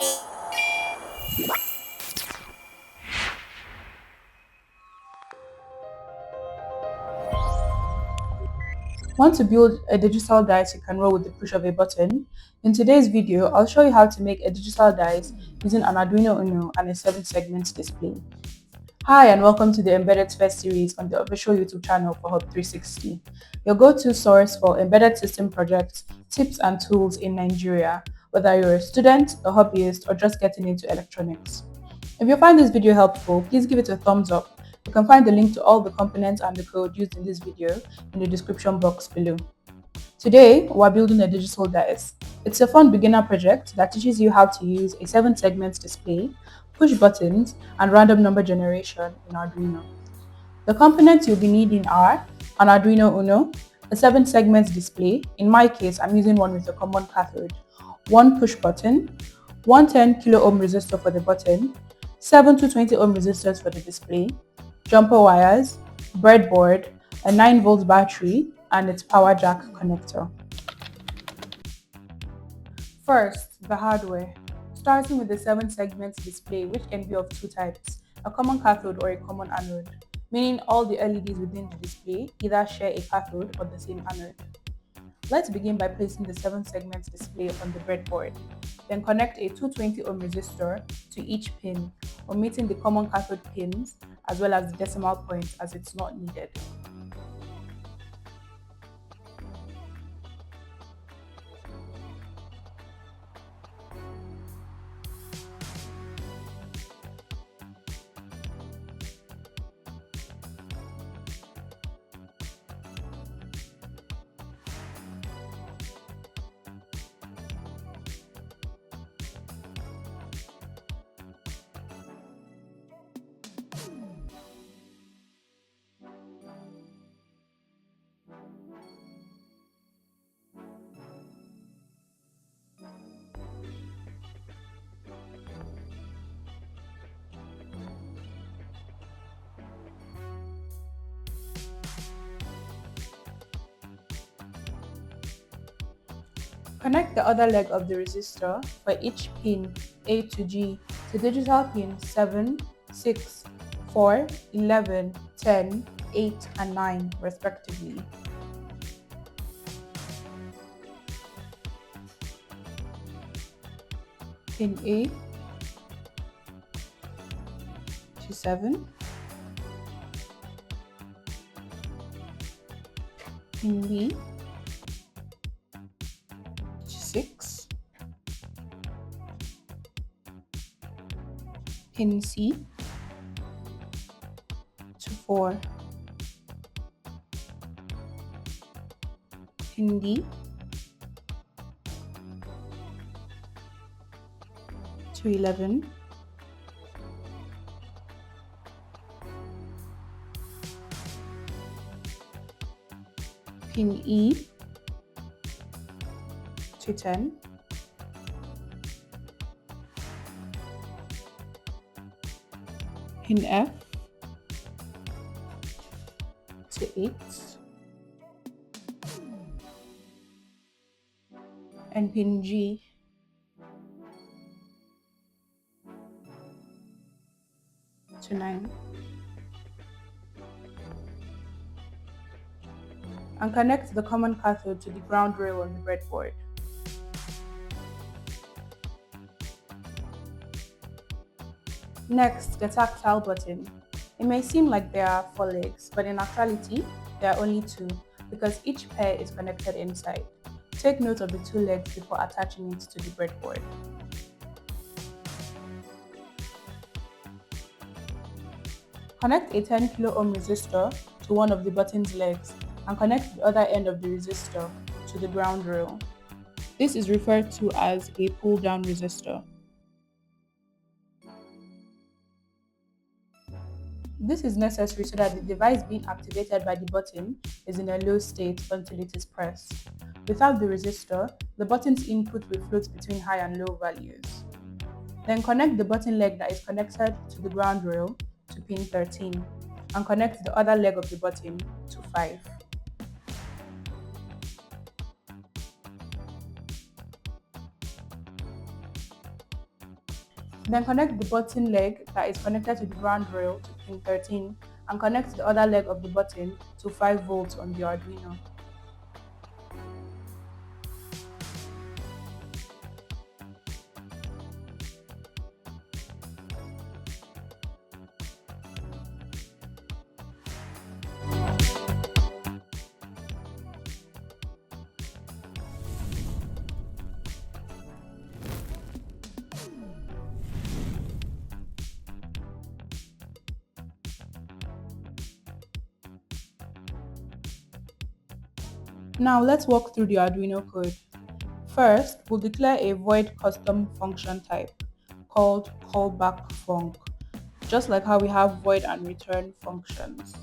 Want to build a digital dice you can roll with the push of a button? In today's video, I'll show you how to make a digital dice using an Arduino Uno and a 7-segment display. Hi and welcome to the Embedded First series on the official YouTube channel for Hub 360, your go-to source for embedded system projects, tips and tools in Nigeria, whether you're a student, a hobbyist, or just getting into electronics. If you find this video helpful, please give it a thumbs up. You can find the link to all the components and the code used in this video in the description box below. Today, we're building a digital dice. It's a fun beginner project that teaches you how to use a 7-segment display, push buttons, and random number generation in Arduino. The components you'll be needing are an Arduino Uno, a 7-segment display, in my case I'm using one with a common cathode, one push button, one 10 kilo ohm resistor for the button, 7 220 ohm resistors for the display, jumper wires, breadboard, a 9-volt battery, and its power jack connector. First, the hardware. Starting with the 7-segment display, which can be of two types, a common cathode or a common anode, meaning all the LEDs within the display either share a cathode or the same anode. Let's begin by placing the 7-segment display on the breadboard. Then connect a 220 ohm resistor to each pin, omitting the common cathode pins as well as the decimal point as it's not needed. Connect the other leg of the resistor for each pin A to G to digital pins 7, 6, 4, 11, 10, 8, and 9 respectively. Pin A to 7, pin B to 6, pin C to 4, pin D to 11, pin E to 10, pin F to 8, and pin G to 9. And connect the common cathode to the ground rail on the breadboard. Next, the tactile button. It may seem like there are 4 legs, but in actuality, there are only 2 because each pair is connected inside. Take note of the 2 legs before attaching it to the breadboard. Connect a 10 kilo ohm resistor to one of the button's legs and connect the other end of the resistor to the ground rail. This is referred to as a pull-down resistor. This is necessary so that the device being activated by the button is in a low state until it is pressed. Without the resistor, the button's input will float between high and low values. Then connect the button leg that is connected to the ground rail to pin 13 and connect the other leg of the button to 5. Then connect the button leg that is connected to the ground rail to pin 13 and connect the other leg of the button to 5 volts on the Arduino. Now let's walk through the Arduino code. First, we'll declare a void custom function type called callbackfunc, just like how we have void and return functions.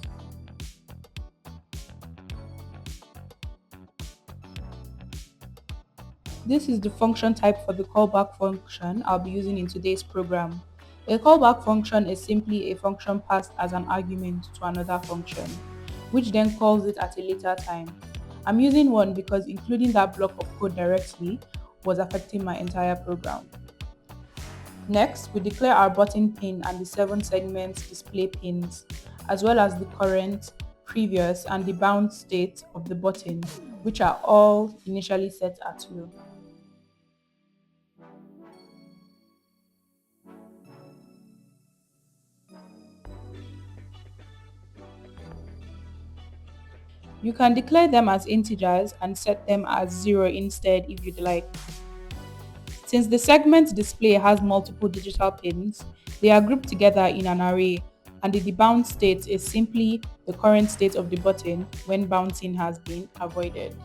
This is the function type for the callback function I'll be using in today's program. A callback function is simply a function passed as an argument to another function, which then calls it at a later time. I'm using one because including that block of code directly was affecting my entire program. Next, we declare our button pin and the 7 segment display pins, as well as the current, previous, and the bound state of the button, which are all initially set at low. You can declare them as integers and set them as 0 instead if you'd like. Since the segment display has multiple digital pins, they are grouped together in an array, and the debound state is simply the current state of the button when bouncing has been avoided.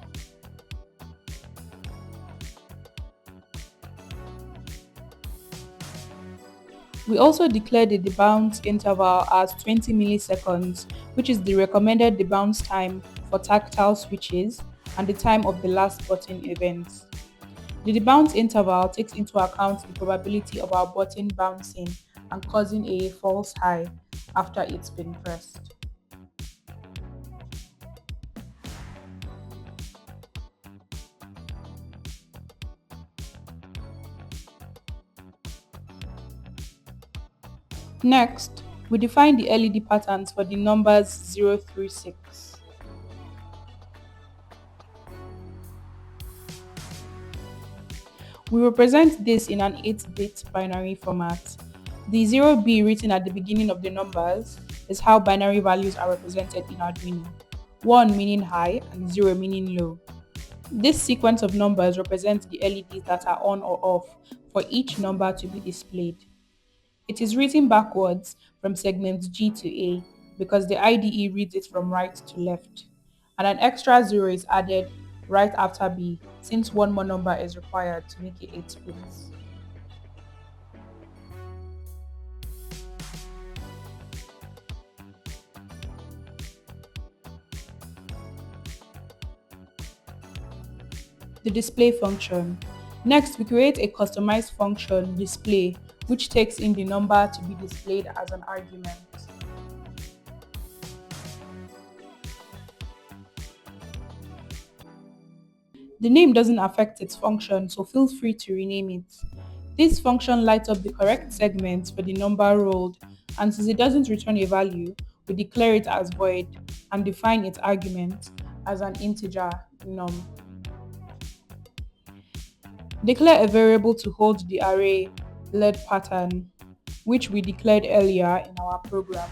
We also declare the debounce interval as 20 milliseconds, which is the recommended debounce time for tactile switches and the time of the last button event. The debounce interval takes into account the probability of our button bouncing and causing a false high after it's been pressed. Next, we define the LED patterns for the numbers 0 through 6. We represent this in an 8-bit binary format. The 0B written at the beginning of the numbers is how binary values are represented in Arduino, 1 meaning high and 0 meaning low. This sequence of numbers represents the LEDs that are on or off for each number to be displayed. It is written backwards from segment G to A because the IDE reads it from right to left, and an extra 0 is added right after B since one more number is required to make it 8 bits. The display function. Next, we create a customized function display which takes in the number to be displayed as an argument. The name doesn't affect its function, so feel free to rename it. This function lights up the correct segment for the number rolled, and since it doesn't return a value, we declare it as void and define its argument as an integer num. Declare a variable to hold the array LED pattern, which we declared earlier in our program.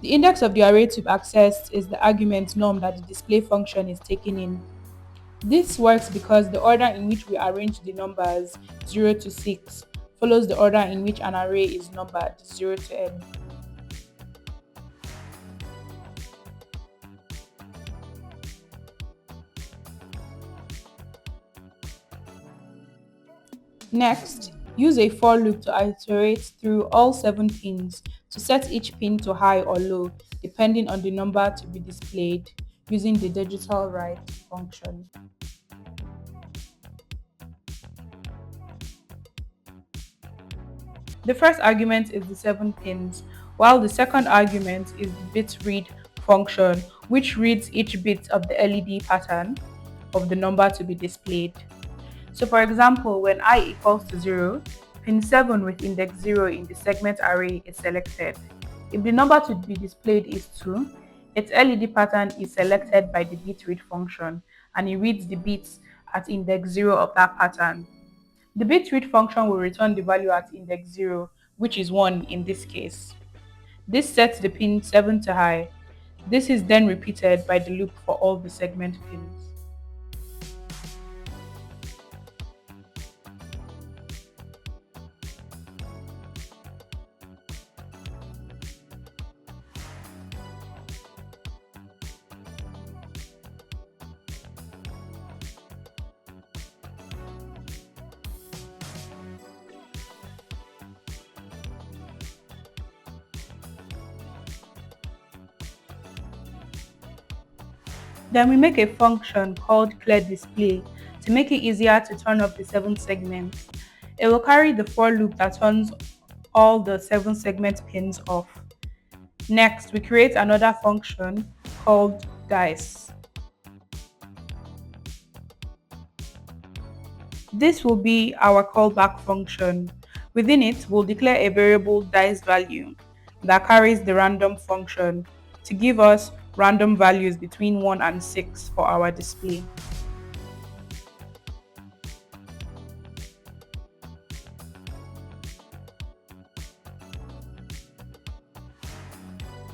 The index of the array to be accessed is the argument num that the display function is taking in. This works because the order in which we arrange the numbers 0 to 6 follows the order in which an array is numbered 0 to n. Next, use a for loop to iterate through all 7 pins to set each pin to high or low depending on the number to be displayed using the digital write function. The first argument is the 7 pins, while the second argument is the bit read function, which reads each bit of the LED pattern of the number to be displayed. So for example, when I equals to 0, pin 7 with index 0 in the segment array is selected. If the number to be displayed is 2, its LED pattern is selected by the bit read function, and it reads the bits at index 0 of that pattern. The bit read function will return the value at index 0, which is 1 in this case. This sets the pin 7 to high. This is then repeated by the loop for all the segment pins. Then we make a function called clearDisplay to make it easier to turn off the 7 segments. It will carry the for loop that turns all the 7 segment pins off. Next, we create another function called dice. This will be our callback function. Within it, we'll declare a variable dice value that carries the random function to give us random values between 1 and 6 for our display.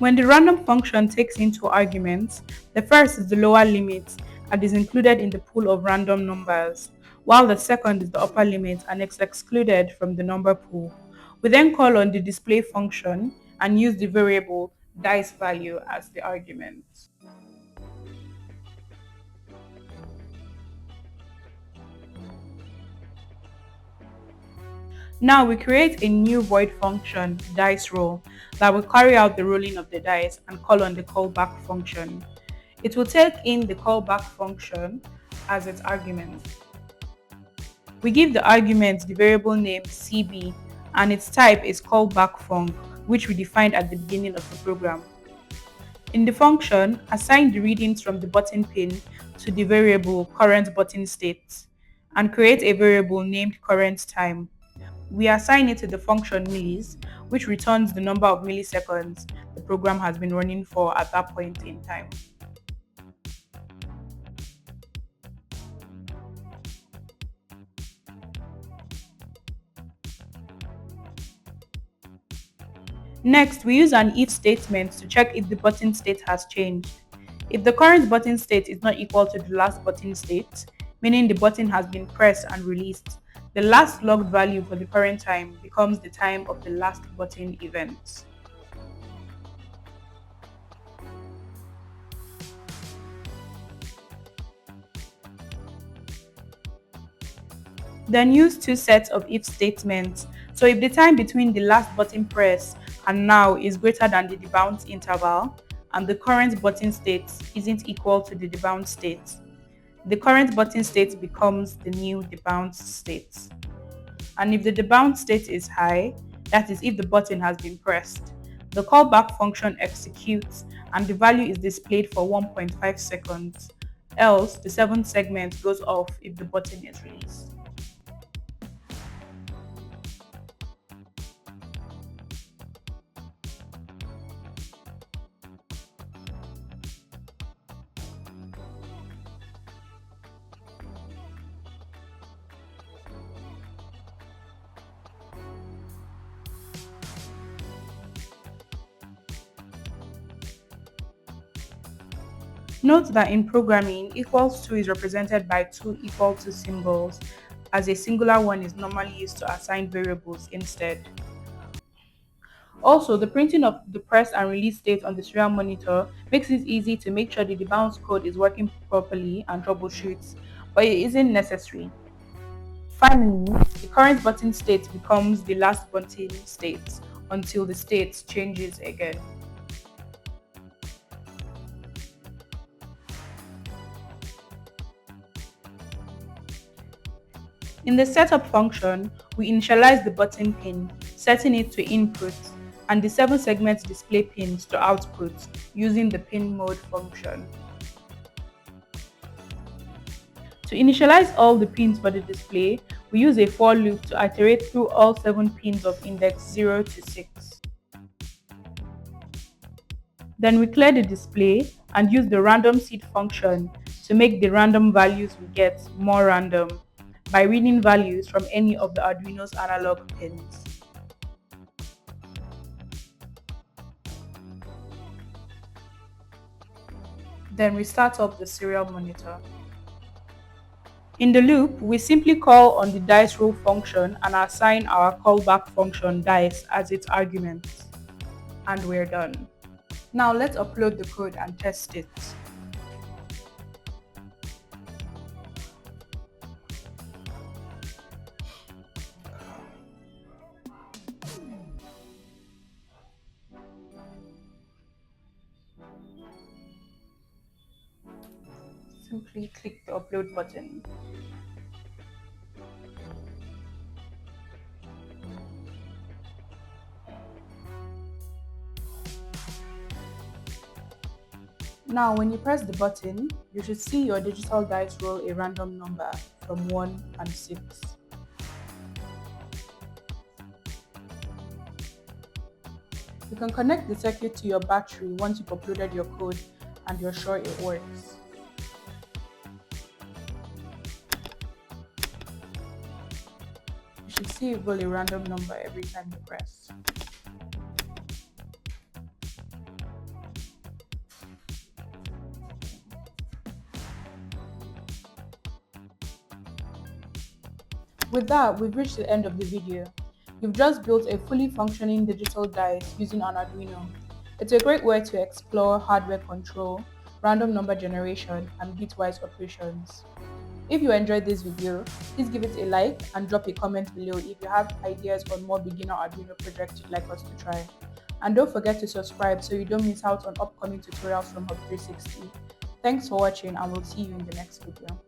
When the random function takes in two arguments, the first is the lower limit and is included in the pool of random numbers, while the second is the upper limit and is excluded from the number pool. We then call on the display function and use the variable dice value as the argument. Now we create a new void function, dice roll, that will carry out the rolling of the dice and call on the callback function. It will take in the callback function as its argument. We give the argument the variable name CB and its type is callback func, which we defined at the beginning of the program. In the function, assign the readings from the button pin to the variable current button state and create a variable named current time. We assign it to the function millis, which returns the number of milliseconds the program has been running for at that point in time. Next, we use an if statement to check if the button state has changed. If the current button state is not equal to the last button state, meaning the button has been pressed and released, the last logged value for the current time becomes the time of the last button event. Then use two sets of if statements. So if the time between the last button press and now is greater than the debounce interval, and the current button state isn't equal to the debounce state, the current button state becomes the new debounce state. And if the debounce state is high, that is if the button has been pressed, the callback function executes and the value is displayed for 1.5 seconds, else the 7th segment goes off if the button is released. Note that in programming, equals to is represented by two equal to symbols, as a singular one is normally used to assign variables instead. Also, the printing of the press and release state on the serial monitor makes it easy to make sure the debounce code is working properly and troubleshoot, but it isn't necessary. Finally, the current button state becomes the last button state until the state changes again. In the setup function, we initialize the button pin, setting it to input, and the 7 segment display pins to output using the pin mode function. To initialize all the pins for the display, we use a for loop to iterate through all 7 pins of index 0 to 6. Then we clear the display and use the random seed function to make the random values we get more random by reading values from any of the Arduino's analog pins. Then we start up the serial monitor. In the loop, we simply call on the dice roll function and assign our callback function dice as its argument. And we're done. Now let's upload the code and test it. Simply click the upload button. Now when you press the button, you should see your digital dice roll a random number from 1 and 6. You can connect the circuit to your battery once you've uploaded your code and you're sure it works. You should see it roll a random number every time you press. With that, we've reached the end of the video. You've just built a fully functioning digital dice using an Arduino. It's a great way to explore hardware control, random number generation, and bitwise operations. If you enjoyed this video, please give it a like and drop a comment below if you have ideas on more beginner Arduino projects you'd like us to try. And don't forget to subscribe so you don't miss out on upcoming tutorials from Hub 360. Thanks for watching and we'll see you in the next video.